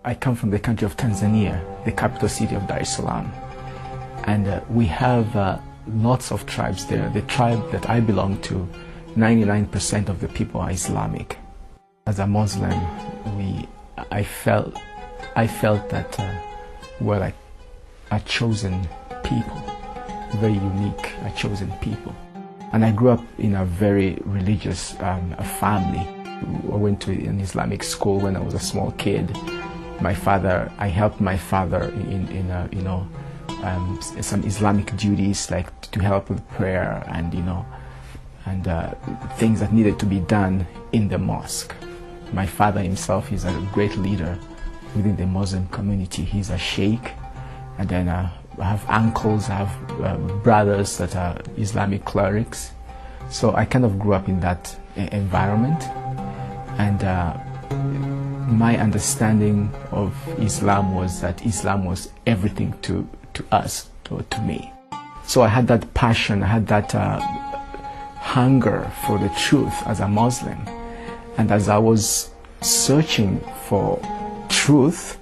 I come from the country of Tanzania, the capital city of Dar es Salaam. And we have lots of tribes there. The tribe that I belong to, 99% of the people are Islamic. As a Muslim, I felt that we're like a chosen people, very unique, a chosen people. And I grew up in a very religious family. I went to an Islamic school when I was a small kid. I helped my father in some Islamic duties, like to help with prayer and things that needed to be done in the mosque. My father himself is a great leader within the Muslim community. He's a sheikh, and then I have uncles, I have brothers that are Islamic clerics. So I kind of grew up in that environment, and my understanding of Islam was that Islam was everything to us, to me. So I had that passion, I had that hunger for the truth as a Muslim. And as I was searching for truth,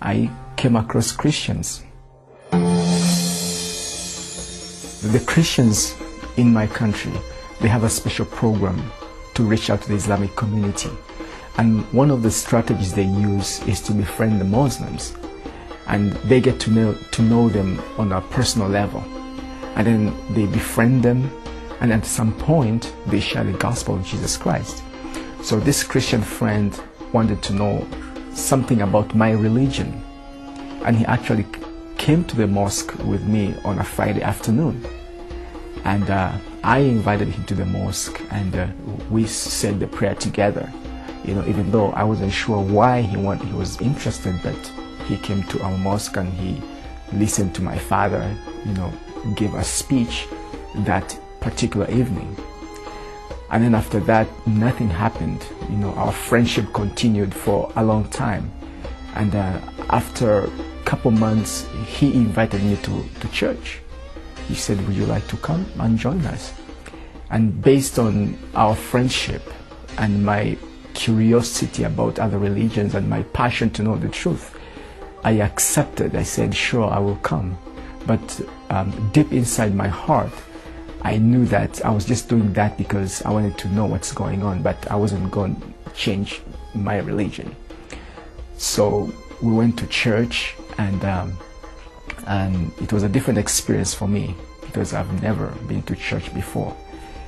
I came across Christians. The Christians in my country, they have a special program to reach out to the Islamic community. And one of the strategies they use is to befriend the Muslims. And they get to know them on a personal level. And then they befriend them, and at some point, they share the gospel of Jesus Christ. So this Christian friend wanted to know something about my religion. And he actually came to the mosque with me on a Friday afternoon. And I invited him to the mosque, and we said the prayer together. Even though I wasn't sure why he was interested, but he came to our mosque and he listened to my father, give a speech that particular evening. And then after that, nothing happened. Our friendship continued for a long time. And after a couple months, he invited me to church. He said, "Would you like to come and join us?" And based on our friendship and my curiosity about other religions and my passion to know the truth, I accepted. I said, "Sure, I will come." But deep inside my heart, I knew that I was just doing that because I wanted to know what's going on, but I wasn't going to change my religion. So we went to church, and it was a different experience for me because I've never been to church before.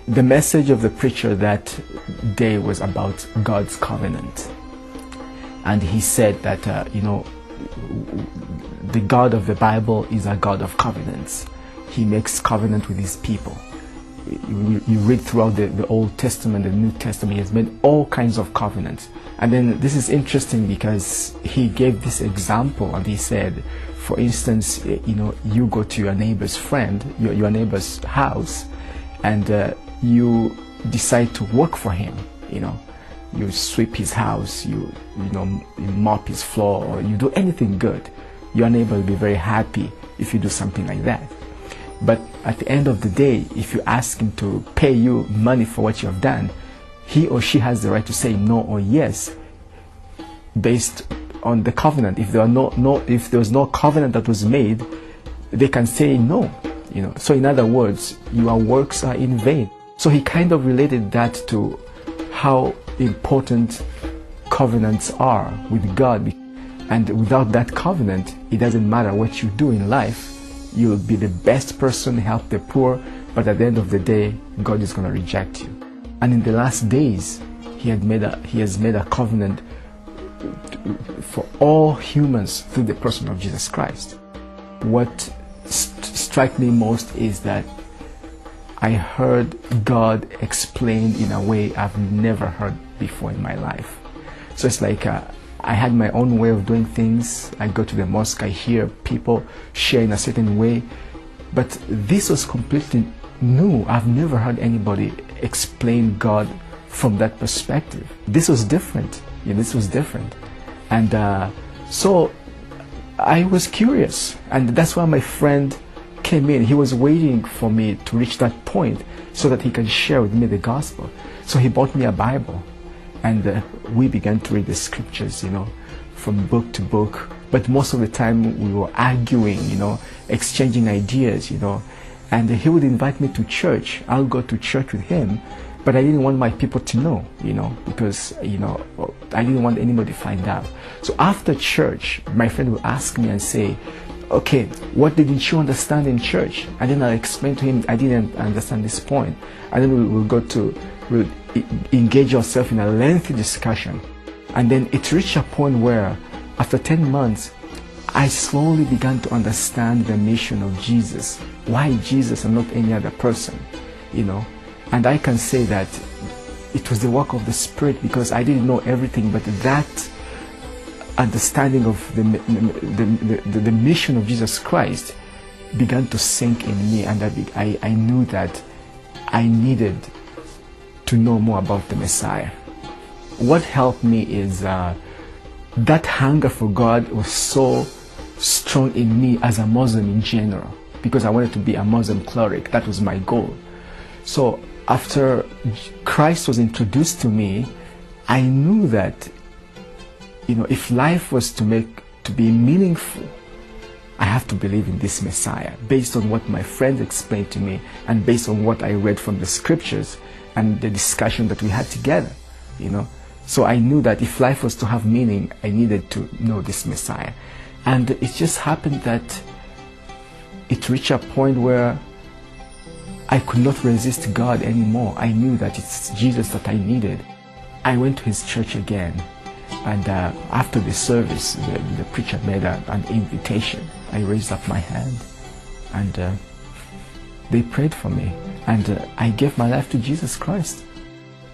The message of the preacher that day was about God's covenant. And he said that, the God of the Bible is a God of covenants. He makes covenant with his people. You read throughout the Old Testament, the New Testament, he has made all kinds of covenants. And then this is interesting because he gave this example, and he said, for instance, you go to your neighbor's friend, your neighbor's house, and you decide to work for him. You sweep his house, you mop his floor, or you do anything good. Your neighbor will be very happy if you do something like that. But at the end of the day, if you ask him to pay you money for what you have done, he or she has the right to say no or yes based on the covenant. If there was no covenant that was made, they can say no. So in other words, your works are in vain. So he kind of related that to how important covenants are with God. And without that covenant, it doesn't matter what you do in life. You'll be the best person, help the poor, but at the end of the day, God is going to reject you. And in the last days, he has made a covenant for all humans through the person of Jesus Christ. What struck me most is that I heard God explained in a way I've never heard before in my life. So it's like I had my own way of doing things. I go to the mosque, I hear people share in a certain way, but this was completely new. I've never heard anybody explain God from that perspective. This was different. This was different. And so I was curious, and that's why my friend came in. He was waiting for me to reach that point so that he can share with me the gospel. So he bought me a Bible, and we began to read the scriptures, from book to book, but most of the time we were arguing, exchanging ideas, and he would invite me to church. I'll go to church with him, but I didn't want my people to know, because, I didn't want anybody to find out. So after church, my friend would ask me and say, okay, what didn't you understand in church? And then I'll explain to him, I didn't understand this point. And then we'll engage ourselves in a lengthy discussion. And then it reached a point where, after 10 months, I slowly began to understand the mission of Jesus. Why Jesus and not any other person, And I can say that it was the work of the Spirit, because I didn't know everything, but that understanding of the mission of Jesus Christ began to sink in me, and I knew that I needed to know more about the Messiah. What helped me is that hunger for God was so strong in me as a Muslim in general, because I wanted to be a Muslim cleric. That was my goal. So after Christ was introduced to me, I knew that if life was to be meaningful, I have to believe in this Messiah, based on what my friends explained to me and based on what I read from the scriptures and the discussion that we had together, So I knew that if life was to have meaning, I needed to know this Messiah. And it just happened that it reached a point where I could not resist God anymore. I knew that it's Jesus that I needed. I went to his church again. And after the service, the preacher made an invitation. I raised up my hand, and they prayed for me, and I gave my life to Jesus Christ.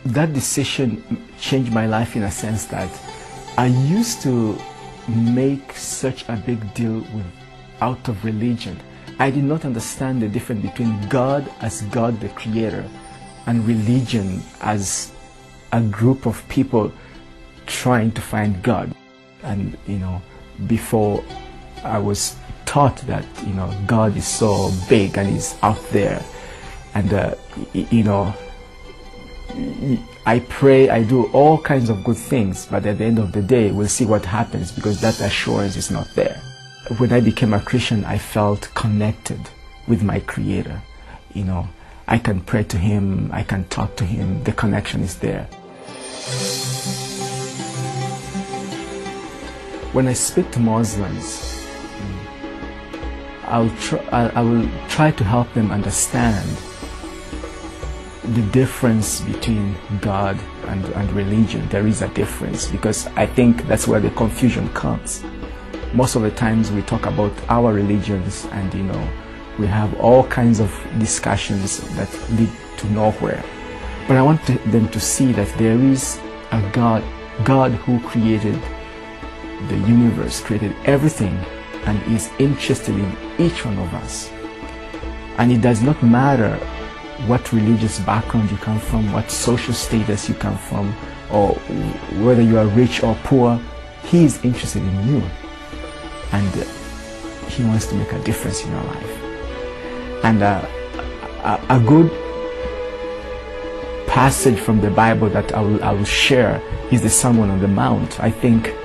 That decision changed my life in a sense that I used to make such a big deal out of religion. I did not understand the difference between God as God the Creator and religion as a group of people trying to find God. And before I was taught that God is so big and he's out there, and I pray, I do all kinds of good things, but at the end of the day we'll see what happens, because that assurance is not there. When I became a Christian, I felt connected with my Creator. I can pray to him, I can talk to him, the connection is there. When I speak to Muslims, I will try to help them understand the difference between God and religion. There is a difference, because I think that's where the confusion comes. Most of the times we talk about our religions, and we have all kinds of discussions that lead to nowhere. But I want them to see that there is a God who created the universe, created everything, and is interested in each one of us. And it does not matter what religious background you come from, what social status you come from, or whether you are rich or poor. He is interested in you, and he wants to make a difference in your life. And a good passage from the Bible that I will share is the Sermon on the Mount. I think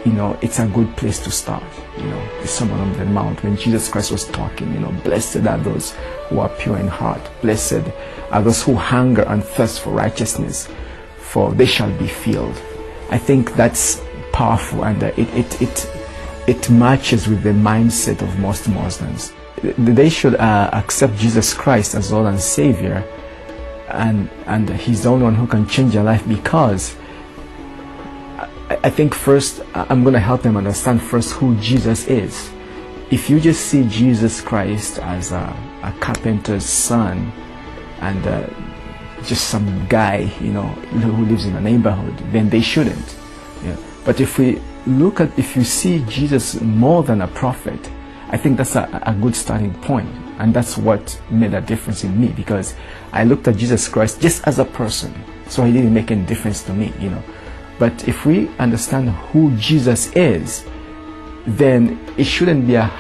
it's a good place to start. The Sermon on the Mount, when Jesus Christ was talking, blessed are those who are pure in heart, blessed are those who hunger and thirst for righteousness, for they shall be filled. I think that's powerful, and it matches with the mindset of most Muslims. They should accept Jesus Christ as Lord and Savior, and he's the only one who can change their life, because I think first I'm going to help them understand first who Jesus is. If you just see Jesus Christ as a carpenter's son and just some guy who lives in a neighborhood, then they shouldn't. But if you see Jesus more than a prophet, I think that's a good starting point. And that's what made a difference in me, because I looked at Jesus Christ just as a person, so he didn't make any difference to me. But if we understand who Jesus is, then it shouldn't be a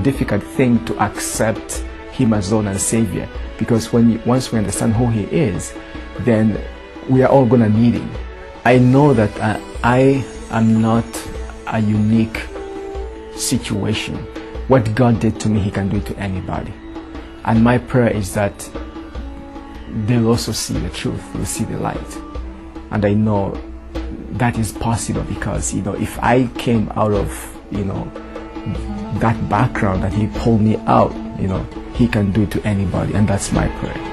difficult thing to accept him as Lord and Savior, because once we understand who he is, then we are all going to need him. I know that I am not a unique situation. What God did to me, He can do it to anybody. And my prayer is that they'll also see the truth, they'll see the light. And I know that is possible because, if I came out of, that background that He pulled me out, He can do it to anybody. And that's my prayer.